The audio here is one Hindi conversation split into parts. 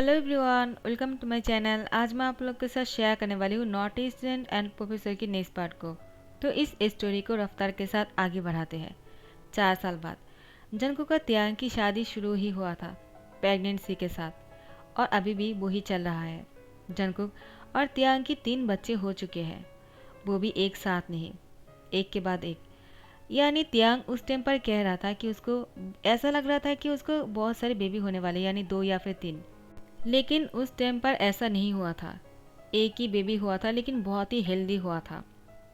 Hello everyone, welcome to my channel. आज मैं आप लोग के साथ शेयर करने वाली हूँ नॉटी स्टूडेंट एंड प्रोफेसर की नेक्स्ट पार्ट को। तो इस स्टोरी को रफ्तार के साथ आगे बढ़ाते हैं। 4 साल बाद जंको का तियांग की शादी शुरू ही हुआ था प्रेगनेंसी के साथ, और अभी भी वो ही चल रहा है। जंकुक और तियांग की 3 बच्चे हो चुके हैं, वो भी एक साथ नहीं, एक के बाद एक। यानी तियांग उस टाइम पर कह रहा था कि उसको ऐसा लग रहा था कि उसको बहुत सारे बेबी होने वाले, यानी 2 या फिर 3। लेकिन उस टाइम पर ऐसा नहीं हुआ था। एक ही बेबी हुआ था, लेकिन बहुत ही हेल्दी हुआ था,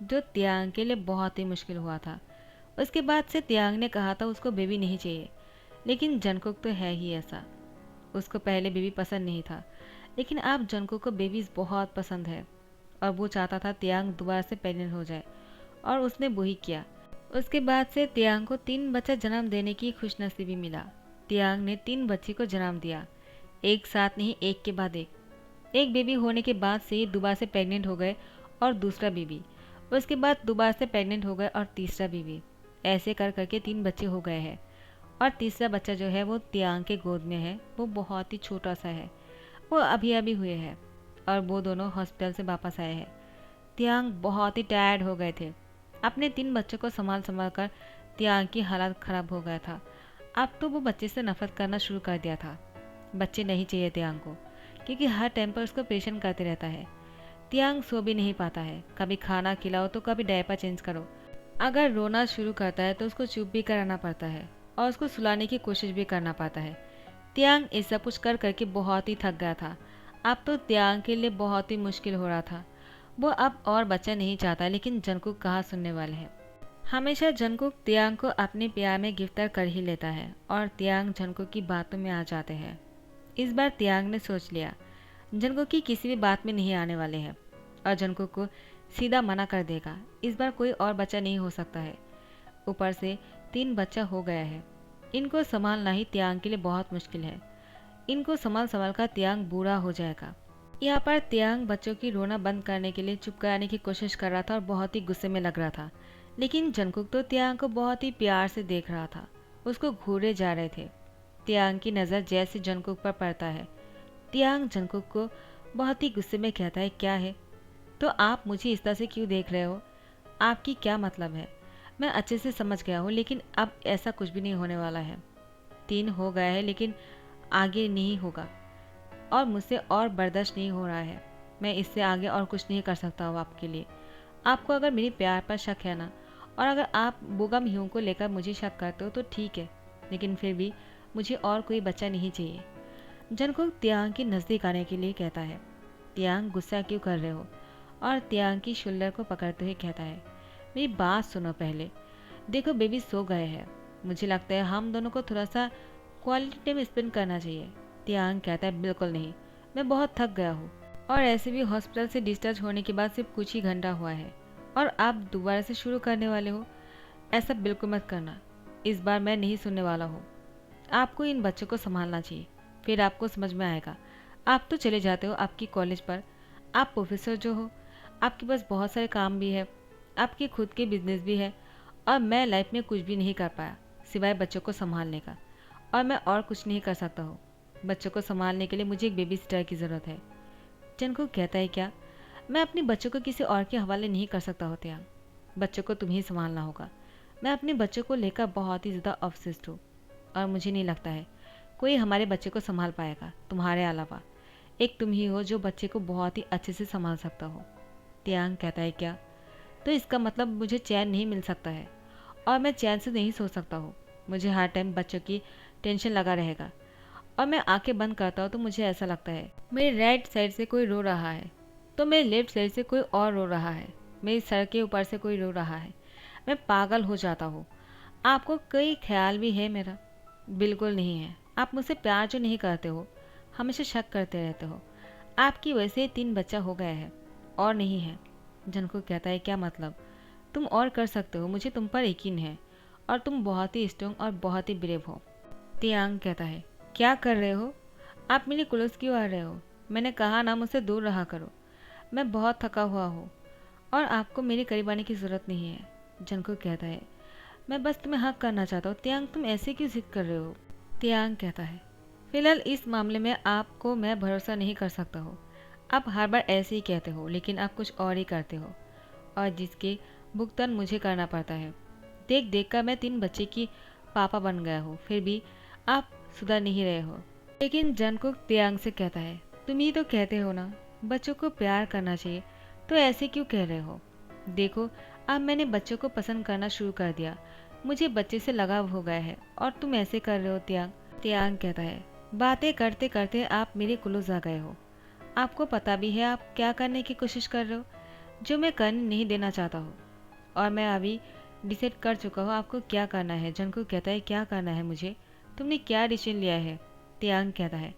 जो तियांग के लिए बहुत ही मुश्किल हुआ था। उसके बाद से तियांग ने कहा था उसको बेबी नहीं चाहिए, लेकिन जंकुक तो है ही ऐसा। उसको पहले बेबी पसंद नहीं था, लेकिन अब जंकुक को बेबीज बहुत पसंद है, और वो चाहता था तियांग दोबारा से प्रेग्नेंट हो जाए, और उसने वही किया। उसके बाद से तियांग को 3 बच्चा जन्म देने की खुशनसीबी मिला। तियांग ने 3 बच्चे को जन्म दिया, एक साथ नहीं, एक के बाद एक बेबी होने के बाद से ये दोबारा से प्रेग्नेंट हो गए, और दूसरा बेबी, उसके बाद दोबारा से प्रेग्नेंट हो गए, और तीसरा बेबी। ऐसे कर करके 3 बच्चे हो गए हैं। और तीसरा बच्चा जो है वो तियांग के गोद में है। वो बहुत ही छोटा सा है, वो अभी अभी हुए हैं, और वो दोनों हॉस्पिटल से वापस आए हैं। तियांग बहुत ही टायर्ड हो गए थे। अपने 3 बच्चों को संभाल संभाल कर तियांग की हालत खराब हो गया था। अब तो वो बच्चे से नफरत करना शुरू कर दिया था। बच्चे नहीं चाहिए तियांग को, क्योंकि हर टाइम पर उसको परेशान करते रहता है। तियांग सो भी नहीं पाता है, कभी खाना खिलाओ तो कभी डायपर चेंज करो। अगर रोना शुरू करता है तो उसको चुप भी कराना पड़ता है, और उसको सुलाने की कोशिश भी करना पड़ता है। तियांग ये सब कुछ कर करके बहुत ही थक गया था। अब तो तियांग के लिए बहुत ही मुश्किल हो रहा था। वो अब और बच्चा नहीं चाहता, लेकिन जंकुक कहाँ सुनने वाले हैं। हमेशा जंकुक तियांग को अपने प्यार में गिरफ्तार कर ही लेता है, और तियांग जंकुक की बातों में आ जाते हैं। इस बार तियांग ने सोच लिया जंकुक की किसी भी बात में नहीं आने वाले हैं, और जंकुक को सीधा मना कर देगा। इस बार कोई और बच्चा नहीं हो सकता है। ऊपर से 3 बच्चा हो गया है। इनको संभालना ही तियांग के लिए बहुत मुश्किल है। इनको संभाल संभाल कर तियांग बूढ़ा हो जाएगा। यहाँ पर तियांग बच्चों की रोना बंद करने के लिए चुप कराने की कोशिश कर रहा था, और बहुत ही गुस्से में लग रहा था। लेकिन जंकुक तो तियांग को बहुत ही प्यार से देख रहा था, उसको घूरे जा रहे थे। तियांग की नज़र जैसे जंकुक पर पड़ता है, तियांग जंकुक को बहुत ही गुस्से में कहता है, क्या है? तो आप मुझे इस तरह से क्यों देख रहे हो? आपकी क्या मतलब है? मैं अच्छे से समझ गया हूँ, लेकिन अब ऐसा कुछ भी नहीं होने वाला है। 3 हो गया है, लेकिन आगे नहीं होगा, और मुझसे और बर्दाश्त नहीं हो रहा है। मैं इससे आगे और कुछ नहीं कर सकता हूँ आपके लिए। आपको अगर मेरे प्यार पर शक है ना, और अगर आप बोगम ह्यूम को लेकर मुझे शक करते हो तो ठीक है, लेकिन फिर भी मुझे और कोई बच्चा नहीं चाहिए। जंकुक तियांग के नज़दीक आने के लिए कहता है, तियांग गुस्सा क्यों कर रहे हो? और तियांग की शोल्डर को पकड़ते हुए कहता है, मेरी बात सुनो पहले। देखो बेबी सो गए हैं, मुझे लगता है हम दोनों को थोड़ा सा क्वालिटी टाइम स्पेंड करना चाहिए। तियांग कहता है, बिल्कुल नहीं, मैं बहुत थक गया हूँ, और ऐसे भी हॉस्पिटल से डिस्चार्ज होने के बाद सिर्फ कुछ ही घंटा हुआ है, और आप दोबारा से शुरू करने वाले हो। ऐसा बिल्कुल मत करना, इस बार मैं नहीं सुनने वाला हूँ। आपको इन बच्चों को संभालना चाहिए, फिर आपको समझ में आएगा। आप तो चले जाते हो आपकी कॉलेज पर, आप प्रोफेसर जो हो, आपके पास बहुत सारे काम भी है, आपके खुद के बिजनेस भी है, और मैं लाइफ में कुछ भी नहीं कर पाया सिवाय बच्चों को संभालने का, और मैं और कुछ नहीं कर सकता हूँ। बच्चों को संभालने के लिए मुझे एक बेबी सिटर की ज़रूरत है। जंकुक कहता है, क्या? मैं अपने बच्चों को किसी और के हवाले नहीं कर सकता होते हैं। बच्चों को तुम्हें संभालना होगा। मैं अपने बच्चों को लेकर बहुत ही ज़्यादा ऑब्सेस्ड हूँ, और मुझे नहीं लगता है कोई हमारे बच्चे को संभाल पाएगा तुम्हारे अलावा। एक तुम ही हो जो बच्चे को बहुत ही अच्छे से संभाल सकता हो। तियांग कहता है, क्या? तो इसका मतलब मुझे चैन नहीं मिल सकता है, और मैं चैन से नहीं सो सकता हूँ। मुझे हर टाइम बच्चों की टेंशन लगा रहेगा, और मैं आंखें बंद करता हूँ तो मुझे ऐसा लगता है मेरे राइट साइड से कोई रो रहा है, तो मेरे लेफ्ट साइड से कोई और रो रहा है, मेरी सर के ऊपर से कोई रो रहा है। मैं पागल हो जाता हूँ। आपको कोई ख्याल भी है मेरा? बिल्कुल नहीं है। आप मुझसे प्यार जो नहीं करते हो, हमेशा शक करते रहते हो। आपकी वजह से 3 बच्चा हो गया है, और नहीं है। जनको कहता है, क्या मतलब? तुम और कर सकते हो, मुझे तुम पर यकीन है, और तुम बहुत ही स्ट्रॉन्ग और बहुत ही ब्रेव हो। तियांग कहता है, क्या कर रहे हो? आप मेरे क्लोज क्यों आ रहे हो? मैंने कहा ना मुझसे दूर रहा करो। मैं बहुत थका हुआ हूँ, और आपको मेरे करीब आने की ज़रूरत नहीं है। जंको कहता है, मैं बस तुम्हें हक करना चाहता हूँ। तियांग तुम ऐसे क्यों जिद कर रहे हो? तियांग कहता है, फिलहाल इस मामले में आपको मैं भरोसा नहीं कर सकता हूँ। आप हर बार ऐसे ही कहते हो लेकिन आप कुछ और ही करते हो, और जिसके भुगतान मुझे करना पड़ता है। देख देख कर मैं 3 बच्चे की पापा बन गया हूँ, फिर भी आप सुधर नहीं रहे हो। लेकिन जंगकुक तियांग से कहता है, तुम ही तो कहते हो ना बच्चों को प्यार करना चाहिए, तो ऐसे क्यों कह रहे हो? देखो, अब मैंने बच्चों को पसंद करना शुरू कर दिया, मुझे बच्चे से लगाव हो गया है और तुम ऐसे कर रहे हो तियांग। तियांग कहता है, बातें करते करते आप मेरे क्लोज आ गए हो। आपको पता भी है आप क्या करने की कोशिश कर रहे हो, जो मैं करने नहीं देना चाहता हूँ। और मैं अभी डिसाइड कर चुका हूँ आपको क्या करना है। जंगकुक कहता है, क्या करना है मुझे? तुमने क्या डिसीजन लिया है? तियांग कहता है,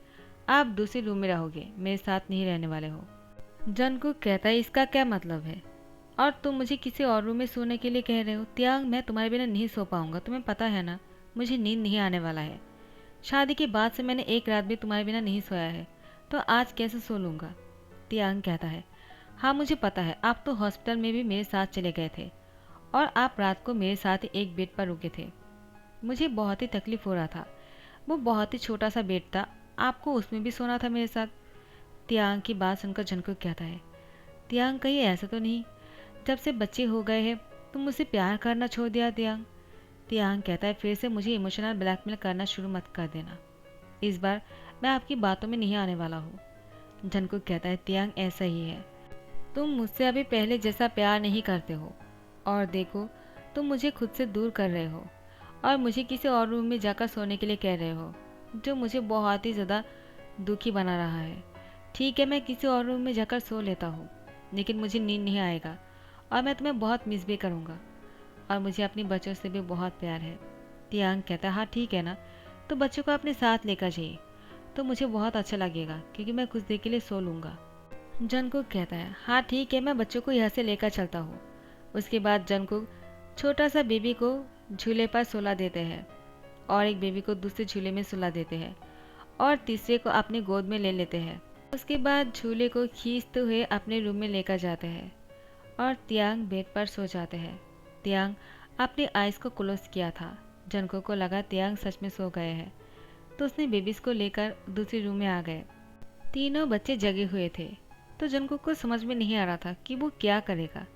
आप दूसरे रूम में रहोगे, मेरे साथ नहीं रहने वाले हो। जंगकुक कहता है, इसका क्या मतलब है? और तुम मुझे किसी और रूम में सोने के लिए कह रहे हो? तियांग, मैं तुम्हारे बिना नहीं सो पाऊंगा, तुम्हें पता है ना, मुझे नींद नहीं आने वाला है। शादी के बाद से मैंने एक रात भी तुम्हारे बिना नहीं सोया है, तो आज कैसे सो लूँगा? तियांग कहता है, हाँ मुझे पता है, आप तो हॉस्पिटल में भी मेरे साथ चले गए थे और आप रात को मेरे साथ एक बेड पर रुके थे। मुझे बहुत ही तकलीफ हो रहा था। वो बहुत ही छोटा सा बेड था, आपको उसमें भी सोना था मेरे साथ। तियांग की बात सुनकर जंगकुक कहता है, तियांग कहीं ऐसा तो नहीं जब से बच्चे हो गए हैं तुम मुझसे प्यार करना छोड़ दिया? तियांग तियांग कहता है, फिर से मुझे इमोशनल ब्लैकमेल करना शुरू मत कर देना। इस बार मैं आपकी बातों में नहीं आने वाला हूँ। जंगकुक कहता है, तियांग ऐसा ही है, तुम मुझसे अभी पहले जैसा प्यार नहीं करते हो, और देखो तुम मुझे खुद से दूर कर रहे हो और मुझे किसी और रूम में जाकर सोने के लिए कह रहे हो, जो मुझे बहुत ही ज़्यादा दुखी बना रहा है। ठीक है, मैं किसी और रूम में जाकर सो लेता हूँ, लेकिन मुझे नींद नहीं आएगा और मैं तुम्हें बहुत मिस भी करूँगा, और मुझे अपने बच्चों से भी बहुत प्यार है। तियांग कहता है, हाँ ठीक है ना, तो बच्चों को अपने साथ लेकर जाइए, तो मुझे बहुत अच्छा लगेगा क्योंकि मैं कुछ देर के लिए सो लूँगा। जंगकुक कहता है, हाँ ठीक है, मैं बच्चों को यहाँ से लेकर चलता हूँ। उसके बाद जंगकुक छोटा सा बेबी को झूले पर सुला देते हैं और एक बेबी को दूसरे झूले में सुला देते हैं और तीसरे को अपनी गोद में ले लेते हैं। उसके बाद झूले को खींचते हुए अपने रूम में लेकर जाते हैं और तियांग बेड पर सो जाते हैं। तियांग अपने आइज़ को क्लोज किया था। जंगकुक को लगा तियांग सच में सो गए हैं, तो उसने बेबीज को लेकर दूसरे रूम में आ गए। तीनों बच्चे जगे हुए थे, तो जंगकुक को समझ में नहीं आ रहा था कि वो क्या करेगा।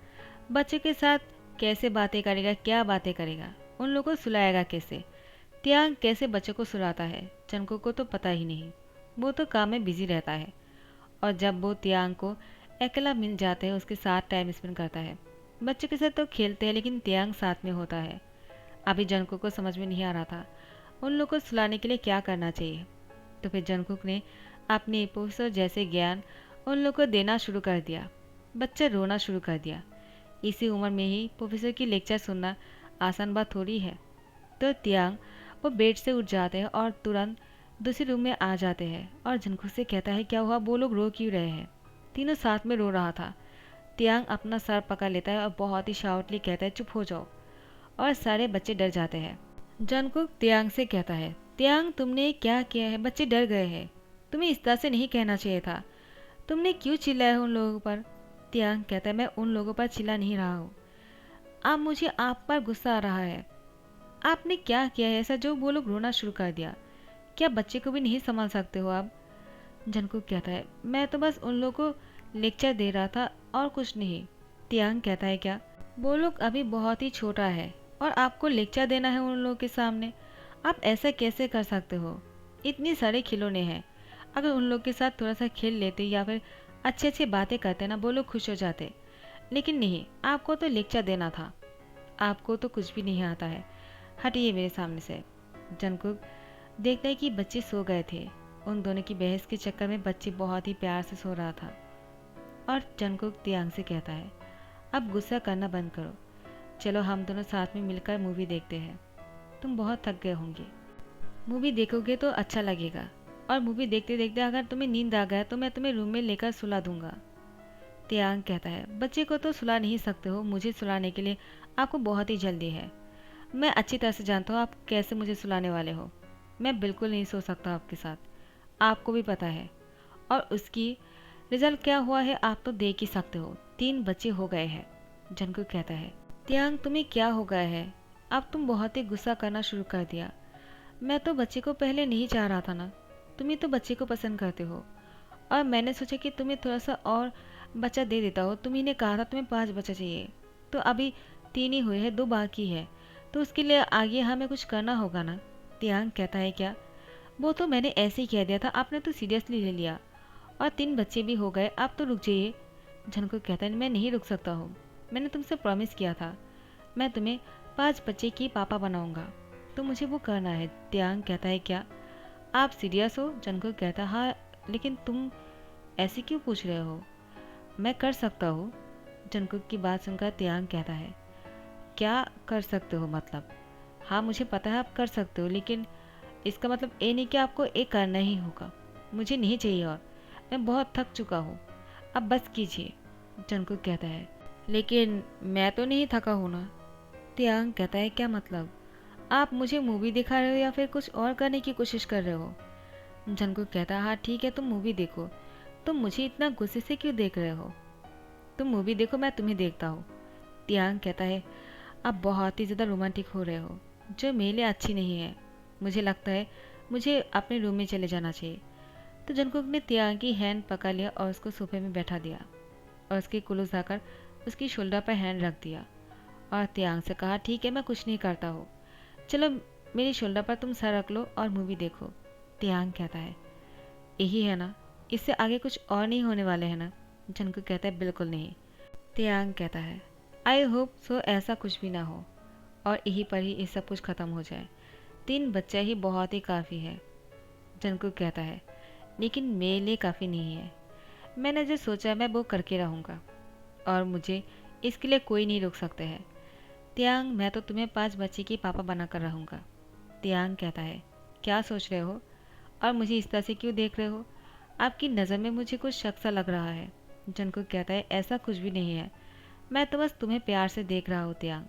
बच्चे के साथ कैसे बातें करेगा, क्या बातें करेगा, उन लोगों को सुलाएगा कैसे, तियांग कैसे बच्चों को सुलाता है, जंगकुक को तो पता ही नहीं। वो तो काम में बिजी रहता है, और जब वो तियांग को अकेला मिल जाता है उसके साथ टाइम स्पेंड करता है। बच्चों के साथ तो खेलते हैं लेकिन तियांग साथ में होता है। अभी जंगकुक को समझ में नहीं आ रहा था उन लोगों को सुलाने के लिए क्या करना चाहिए, तो फिर जंगकुक ने अपने प्रोफेसर जैसे ज्ञान उन लोगों को देना शुरू कर दिया। बच्चा रोना शुरू कर दिया। इसी उम्र में ही प्रोफेसर की लेक्चर सुनना आसान बात थोड़ी है। तो तियांग वो बेड से उठ जाते हैं और तुरंत दूसरे रूम में आ जाते हैं और जंगकुक से कहता है, क्या हुआ, वो लोग रो क्यों रहे हैं? तीनों साथ में रो रहा था। तियांग अपना सर पकड़ लेता है और बहुत ही शाउटली कहता है, चुप हो जाओ, और सारे बच्चे डर जाते हैं। जंगकुक तियांग से कहता है, तियांग तुमने क्या किया है, बच्चे डर गए हैं, तुम्हें इस तरह से नहीं कहना चाहिए था, तुमने क्यों चिल्लाया उन लोगों पर? तियांग कहता है, मैं उन लोगों पर चिल्ला नहीं रहा हूँ, अब मुझे आप पर गुस्सा आ रहा है। आपने क्या किया है ऐसा जो वो लोग रोना शुरू कर दिया? क्या बच्चे को भी नहीं संभाल सकते हो आप? जंगकुक कहता है, मैं तो बस उन लोगों को लेक्चर दे रहा था और कुछ नहीं। तियांग कहता है, क्या वो लोग अभी बहुत ही छोटा है और आपको लेक्चर देना है उन लोगों के सामने? आप ऐसा कैसे कर सकते हो? इतनी सारे खिलौने हैं, अगर उन लोग के साथ थोड़ा सा खेल लेते या फिर अच्छी अच्छी बातें करते ना, वो लोग खुश हो जाते। लेकिन नहीं, आपको तो लेक्चर देना था, आपको तो कुछ भी नहीं आता है, हटिए मेरे सामने से। जंगकुक देखता है कि बच्चे सो गए थे। उन दोनों की बहस के चक्कर में बच्चे बहुत ही प्यार से सो रहा था। और जंगकुक तियांग से कहता है, अब गुस्सा करना बंद करो, चलो हम दोनों साथ में मिलकर मूवी देखते हैं। तुम बहुत थक गए होंगे, मूवी देखोगे तो अच्छा लगेगा, और मूवी देखते देखते अगर तुम्हें नींद आ गया तो मैं तुम्हें रूम में लेकर सुला दूंगा। तियांग कहता है, बच्चे को तो सुला नहीं सकते हो, मुझे सुलाने के लिए आपको बहुत ही जल्दी है। मैं अच्छी तरह से जानता हूँ आप कैसे मुझे सुलाने वाले हो। मैं बिल्कुल नहीं सो सकता आपके साथ, आपको भी पता है, और उसकी रिजल्ट क्या हुआ है आप तो देख ही सकते हो, 3 बच्चे हो गए हैं। जंगकुक कहता है, तियांग तुम्हें क्या हो गया है, अब तुम बहुत ही गुस्सा करना शुरू कर दिया। मैं तो बच्चे को पहले नहीं चाह रहा था ना, तुम ही तो बच्चे को पसंद करते हो, और मैंने सोचा कि तुम्हें थोड़ा सा और बच्चा दे देता हो। तुम्ही ने कहा था तुम्हें 5 बच्चा चाहिए, तो अभी 3 ही हुए हैं, 2 बाकी है, तो उसके लिए आगे हमें कुछ करना होगा ना। तियांग कहता है क्या? वो तो मैंने ऐसे ही कह दिया था, आपने तो सीरियसली ले लिया, और 3 बच्चे भी हो गए, आप तो रुक जाइए। जंगकुक कहता है मैं नहीं रुक सकता हूँ, मैंने तुमसे प्रॉमिस किया था, मैं तुम्हें 5 बच्चे की पापा बनाऊंगा, तो मुझे वो करना है। तियांग कहता है क्या आप सीरियस हो? जंगकुक कहता है हाँ, लेकिन तुम ऐसे क्यों पूछ रहे हो? मैं कर सकता हूँ। जंगकुक की बात सुनकर तियांग कहता है क्या कर सकते हो मतलब? हाँ मुझे पता है आप कर सकते हो, लेकिन इसका मतलब ये नहीं कि आपको ये करना ही होगा। मुझे नहीं चाहिए, और मैं बहुत थक चुका हूँ, अब बस कीजिए। जंगकुक कहता है लेकिन मैं तो नहीं थका हूँ ना। तियांग कहता है क्या मतलब? आप मुझे मूवी दिखा रहे हो या फिर कुछ और करने की कोशिश कर रहे हो? जंगकुक कहता है हाँ ठीक है, तुम मूवी देखो। तुम मुझे इतना गुस्से से क्यों देख रहे हो? तुम मूवी देखो, मैं तुम्हें देखता हूँ। तियांग कहता है आप बहुत ही ज़्यादा रोमांटिक हो रहे हो, जो मेरे लिए अच्छी नहीं है। मुझे लगता है मुझे अपने रूम में चले जाना चाहिए। तो जंगकुक ने तियांग की हैंड पकड़ लिया और उसको सोफे में बैठा दिया, और उसके कुल्लू उठाकर उसकी शोल्डर पर हैंड रख दिया, और तियांग से कहा ठीक है मैं कुछ नहीं करता हूँ, चलो मेरी शोल्डर पर तुम सर रख लो और मूवी देखो। तियांग कहता है यही है ना, इससे आगे कुछ और नहीं होने वाले हैं ना? जंगकुक कहता है बिल्कुल नहीं। तियांग कहता है आई होप सो ऐसा कुछ भी ना हो, और यहीं पर ही ये सब कुछ ख़त्म हो जाए। 3 बच्चा ही बहुत ही काफ़ी है। जंगकुक कहता है लेकिन मेरे लिए काफ़ी नहीं है, मैंने जो सोचा मैं वो करके रहूँगा, और मुझे इसके लिए कोई नहीं रोक सकते है। तियांग मैं तो तुम्हें 5 बच्चे की पापा बनाकर रहूँगा। तियांग कहता है क्या सोच रहे हो, और मुझे इस तरह से क्यों देख रहे हो? आपकी नज़र में मुझे कुछ शक सा लग रहा है। जंगकुक कहता है ऐसा कुछ भी नहीं है, मैं तो बस तुम्हें प्यार से देख रहा हूँ। तियांग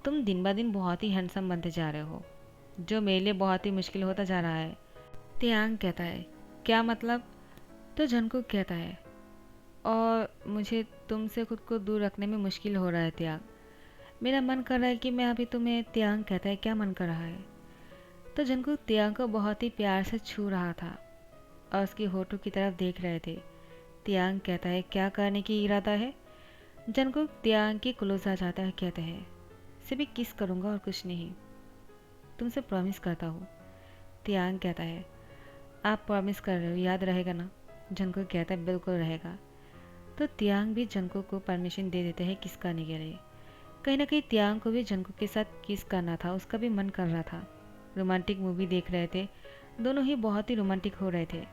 तुम दिन ब दिन बहुत ही हैंडसम बनते जा रहे हो, जो मेरे लिए बहुत ही मुश्किल होता जा रहा है। तियांग कहता है क्या मतलब? तो जंगकुक कहता है और मुझे तुमसे खुद को दूर रखने में मुश्किल हो रहा है तियांग, मेरा मन कर रहा है कि मैं अभी तुम्हें। तियांग कहता है क्या मन कर रहा है? तो जंगकुक तियांग को बहुत ही प्यार से छू रहा था और उसके होठों की तरफ देख रहे थे। तियांग कहता है क्या करने की इरादा है? जंगकुक तियांग की क्लोज आ जाता है, कहते हैं सिर्फ एक किस करूँगा और कुछ नहीं, तुमसे प्रॉमिस करता हूँ। तियांग कहता है आप प्रॉमिस कर रहे हो, याद रहेगा ना? जंगकुक कहता है बिल्कुल रहेगा। तो तियांग भी जंगकुक को परमिशन दे देते हैं किस करने के लिए। कहीं ना कहीं तियांग को भी जंगकुक के साथ किस करना था, उसका भी मन कर रहा था। रोमांटिक मूवी देख रहे थे, दोनों ही बहुत ही रोमांटिक हो रहे थे।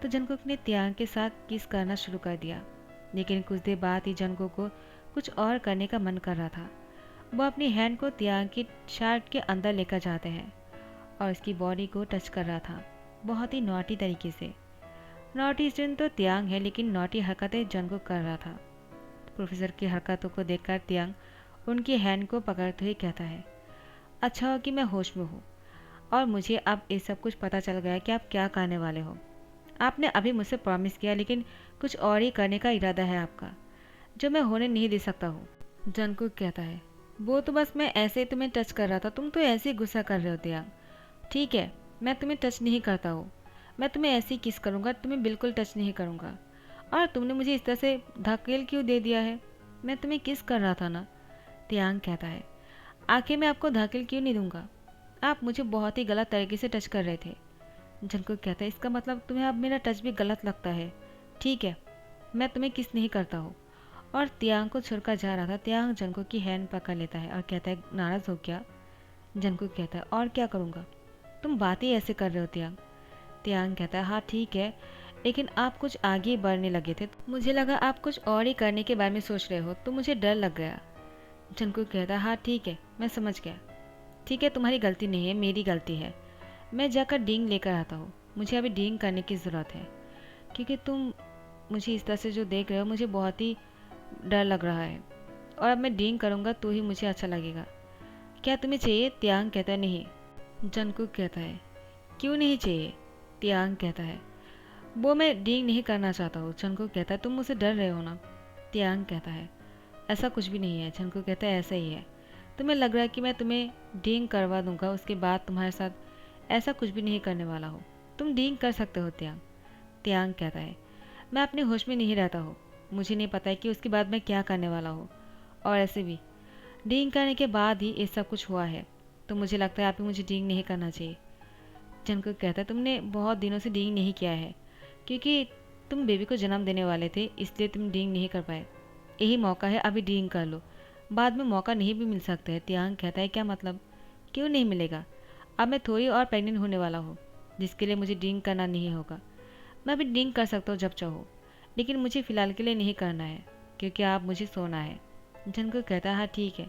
तो जंगकुक ने तियांग के साथ किस करना शुरू कर दिया, लेकिन कुछ देर बाद ही जंगकुक को कुछ और करने का मन कर रहा था। वो अपनी हैंड को तियांग की शर्ट के अंदर लेकर जाते हैं और उसकी बॉडी को टच कर रहा था, बहुत ही नॉटी तरीके से। नॉटी स्टूडेंट तो तियांग है, लेकिन नॉटी हरकतें जंगकुक कर रहा था। प्रोफेसर की हरकतों को देखकर तियांग उनकी हैंड को पकड़ते हुए कहता है अच्छा हो कि मैं होश में हूँ, और मुझे अब ये सब कुछ पता चल गया कि आप क्या करने वाले हो। आपने अभी मुझसे प्रॉमिस किया, लेकिन कुछ और ही करने का इरादा है आपका, जो मैं होने नहीं दे सकता हूँ। जंगकुक कहता है वो तो बस मैं ऐसे ही तुम्हें टच कर रहा था, तुम तो ऐसे ही गुस्सा कर रहे हो तियांग। ठीक है मैं तुम्हें टच नहीं करता हूँ, मैं तुम्हें ऐसे ही किस करूँगा, तुम्हें बिल्कुल टच नहीं करूँगा। और तुमने मुझे इस तरह से धकेल क्यों दे दिया है? मैं तुम्हें किस कर रहा था ना। तियांग कहता है आखिर मैं आपको धकेल क्यों नहीं दूंगा, आप मुझे बहुत ही गलत तरीके से टच कर रहे थे। जंगकुक कहता है इसका मतलब तुम्हें अब मेरा टच भी गलत लगता है। ठीक है मैं तुम्हें किस नहीं करता हूँ। और तियांग को छोड़कर जा रहा था। तियांग जंगकुक की हैंड पकड़ लेता है और कहता है नाराज़ हो क्या? जंगकुक कहता है और क्या करूँगा, तुम बात ही ऐसे कर रहे हो तियांग। तियांग कहता है हाँ ठीक है, लेकिन आप कुछ आगे बढ़ने लगे थे, मुझे लगा आप कुछ और ही करने के बारे में सोच रहे हो, तो मुझे डर लग गया। जंगकुक कहता है हाँ ठीक है मैं समझ गया, ठीक है तुम्हारी गलती नहीं है, मेरी गलती है। मैं जाकर डींग लेकर आता हूँ, मुझे अभी डींग करने की ज़रूरत है, क्योंकि तुम मुझे इस तरह से जो देख रहे हो मुझे बहुत ही डर लग रहा है, और अब मैं डींग करूँगा तो ही मुझे अच्छा लगेगा। क्या तुम्हें चाहिए? तियांग कहता है नहीं। जंगकुक कहता है क्यों नहीं चाहिए? तियांग कहता है वो मैं डींग नहीं करना चाहता हूँ। जंगकुक कहता है तुम मुझसे डर रहे हो ना। तियांग कहता है ऐसा कुछ भी नहीं है। जंगकुक कहता है ऐसा ही है, तुम्हें लग रहा है कि मैं तुम्हें डींग करवा दूंगा, उसके बाद तुम्हारे साथ ऐसा कुछ भी नहीं करने वाला हूँ। तुम डींग कर सकते हो त्यांग। त्यांग कहता है, मैं अपने होश में नहीं रहता हूँ, मुझे नहीं पता है कि उसके बाद मैं क्या करने वाला हूँ। और ऐसे भी डींग करने के बाद ही ये सब कुछ हुआ है, तो मुझे लगता है आप ही मुझे डींग नहीं करना चाहिए। जंगकुक कहता है, तुमने बहुत दिनों से डींग नहीं किया है क्योंकि तुम बेबी को जन्म देने वाले थे, इसलिए तुम डींग नहीं कर पाए। यही मौका है, अभी डींग कर लो, बाद में मौका नहीं भी मिल सकता है। त्यांग कहता है, क्या मतलब, क्यों नहीं मिलेगा? अब मैं थोड़ी और प्रेग्नेंट होने वाला हूँ, जिसके लिए मुझे डींग करना नहीं होगा। मैं अभी डींग कर सकता हूँ जब चाहो, लेकिन मुझे फ़िलहाल के लिए नहीं करना है क्योंकि आप मुझे सोना है। जंगकुक कहता है, हाँ ठीक है,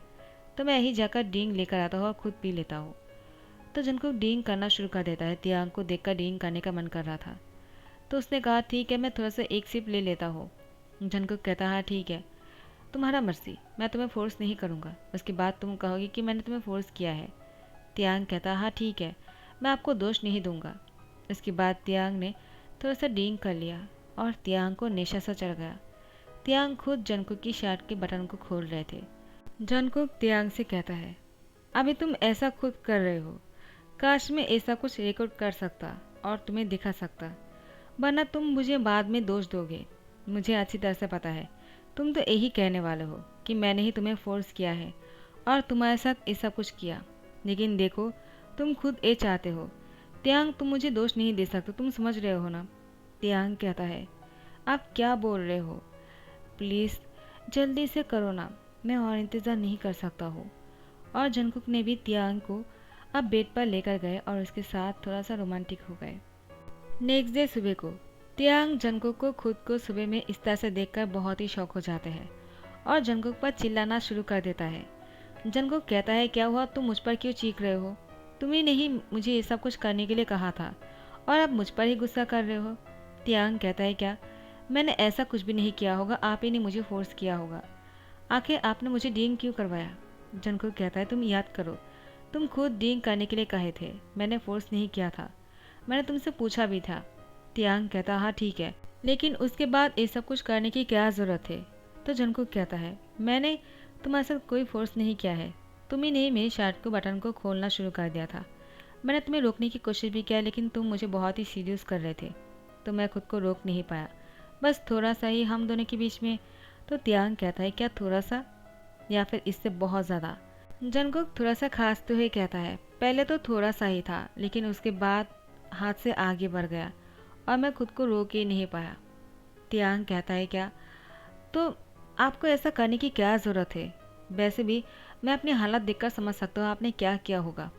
तो मैं यही जाकर डींग लेकर आता हूँ और खुद पी लेता हूँ। तो जंगकुक डींग करना शुरू कर देता है। त्यांग को देखकर डींग करने का मन कर रहा था, तो उसने कहा, ठीक है, मैं थोड़ा सा एक सिप ले लेता हूँ। जंगकुक कहता है, हाँ ठीक है, तुम्हारा मर्जी, मैं तुम्हें फोर्स नहीं करूँगा, उसके बाद तुम कहोगी कि मैंने तुम्हें फोर्स किया है। त्यांग कहता, हाँ ठीक है, मैं आपको दोष नहीं दूंगा। इसके बाद त्यांग ने थोड़ा सा डींग कर लिया और त्यांग को नशा सा चढ़ गया। त्यांग खुद जंगकुक की शर्ट के बटन को खोल रहे थे। जंगकुक त्यांग से कहता है, अभी तुम ऐसा खुद कर रहे हो, काश मैं ऐसा कुछ रिकॉर्ड कर सकता और तुम्हें दिखा सकता, वरना तुम मुझे बाद में दोष दोगे। मुझे अच्छी तरह से पता है, तुम तो यही कहने वाले हो कि मैंने ही तुम्हें फोर्स किया है और तुम्हारे साथ ऐसा कुछ किया, लेकिन देखो तुम खुद ये चाहते हो। त्यांग, तुम मुझे दोष नहीं दे सकते, तुम समझ रहे हो ना? त्यांग कहता है, आप क्या बोल रहे हो, प्लीज़ जल्दी से करो ना, मैं और इंतज़ार नहीं कर सकता हूँ। और जंगकुक ने भी त्यांग को अब बेड पर लेकर गए और उसके साथ थोड़ा सा रोमांटिक हो गए। नेक्स्ट डे सुबह को त्यांग जंगकुक को खुद को सुबह में इस तरह से देखकर बहुत ही शौक हो जाते हैं और जंगकुक पर चिल्लाना शुरू कर देता है। जंगकुक कहता है, क्या हुआ, तुम मुझ पर क्यों चीख रहे हो? तुम्हें नहीं मुझे ये सब कुछ करने के लिए कहा था और अब मुझ पर ही गुस्सा कर रहे हो। त्यांग कहता है, क्या मैंने ऐसा कुछ भी नहीं किया होगा, आप ही ने मुझे फोर्स किया होगा। आखिर आपने मुझे डींग क्यों करवाया? जंगकुक कहता है, तुम याद करो, तुम खुद डींग करने के लिए कहे थे, मैंने फोर्स नहीं किया था, मैंने तुमसे पूछा भी था। त्यांग कहता, हाँ ठीक है, लेकिन उसके बाद ये सब कुछ करने की क्या ज़रूरत है? तो जंगकुक कहता है, मैंने तुम्हारे साथ कोई फोर्स नहीं किया है, तुम्ही ने मेरी शर्ट को बटन को खोलना शुरू कर दिया था। मैंने तुम्हें रोकने की कोशिश भी किया, लेकिन तुम मुझे बहुत ही सीरियस कर रहे थे, तो मैं खुद को रोक नहीं पाया, बस थोड़ा सा ही हम दोनों के बीच में। तो त्यांग कहता है, क्या थोड़ा सा या फिर इससे बहुत ज़्यादा? जंगकुक थोड़ा सा खांसते हुए कहता है, पहले तो थोड़ा सा ही था, लेकिन उसके बाद हाथ से आगे बढ़ गया और मैं खुद को रोक ही नहीं पाया। त्यांग कहता है, क्या? तो आपको ऐसा करने की क्या ज़रूरत है? वैसे भी मैं अपनी हालत देखकर समझ सकता हूँ आपने क्या किया होगा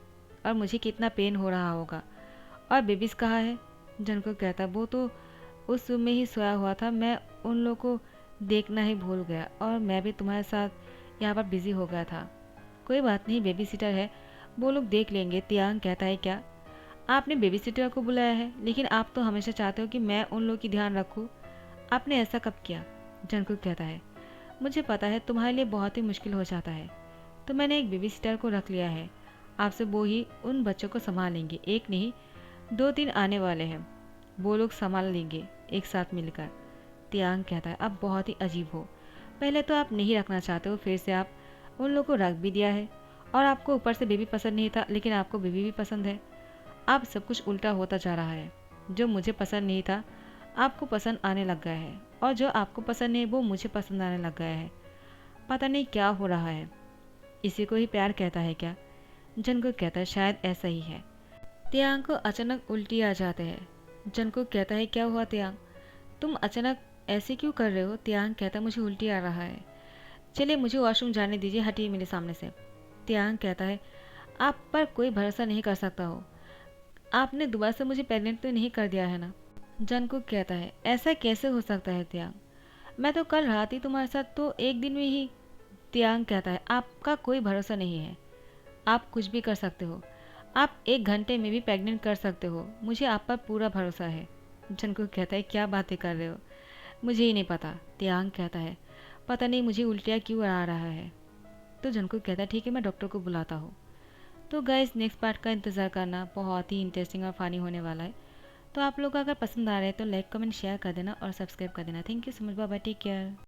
और मुझे कितना पेन हो रहा होगा। और बेबीज कहाँ है? जंगकुक कहता है, वो तो उस रूम में ही सोया हुआ था, मैं उन लोगों को देखना ही भूल गया और मैं भी तुम्हारे साथ यहाँ पर बिज़ी हो गया था। कोई बात नहीं, बेबी सिटर है, वो लोग देख लेंगे। त्यांग कहता है, क्या आपने बेबी सिटर को बुलाया है? लेकिन आप तो हमेशा चाहते हो कि मैं उन लोगों की ध्यान रखूँ, आपने ऐसा कब किया? जंगकुक कहता है, मुझे पता है तुम्हारे लिए बहुत ही मुश्किल हो जाता है, तो मैंने एक बेबी सिटर को रख लिया है, आपसे वो ही उन बच्चों को संभालेंगे, एक नहीं 2-3 आने वाले हैं, वो लोग संभाल लेंगे एक साथ मिलकर। त्यांग कहता है, अब बहुत ही अजीब हो, पहले तो आप नहीं रखना चाहते हो, फिर से आप उन लोगों को रख भी दिया है और आपको ऊपर से बेबी पसंद नहीं था, लेकिन आपको बेबी भी पसंद है। अब सब कुछ उल्टा होता जा रहा है, जो मुझे पसंद नहीं था आपको पसंद आने लग गया है और जो आपको पसंद नहीं वो मुझे पसंद आने लग गया है। पता नहीं क्या हो रहा है, इसी को ही प्यार कहता है क्या? जंगकुक कहता है, शायद ऐसा ही है। त्यांग को अचानक उल्टी आ जाते हैं। जंगकुक कहता है, क्या हुआ त्यांग, तुम अचानक ऐसे क्यों कर रहे हो? त्यांग कहता है, मुझे उल्टी आ रहा है, चलिए मुझे वॉशरूम जाने दीजिए, हटिए मेरे सामने से। त्यांग कहता है, आप पर कोई भरोसा नहीं कर सकता हो, आपने दोबारा से मुझे प्रेग्नेंट तो नहीं कर दिया है ना? जंगकुक कहता है, ऐसा कैसे हो सकता है त्यांग, मैं तो कल रात ही तुम्हारे साथ, तो एक दिन में ही। त्यांग कहता है, आपका कोई भरोसा नहीं है, आप कुछ भी कर सकते हो, आप 1 घंटे में भी प्रेग्नेंट कर सकते हो, मुझे आप पर पूरा भरोसा है। जंगकुक कहता है, क्या बातें कर रहे हो, मुझे ही नहीं पता। त्यांग कहता है, पता नहीं मुझे उल्टियाँ क्यों आ रहा है। तो जंगकुक कहता है, ठीक है मैं डॉक्टर को बुलाता हूँ। तो गाइस नेक्स्ट पार्ट का इंतज़ार करना, बहुत ही इंटरेस्टिंग और फनी होने वाला है। तो आप लोग अगर पसंद आ रहे हैं तो लाइक कमेंट शेयर कर देना और सब्सक्राइब कर देना। Thank you so much, bye bye, take care.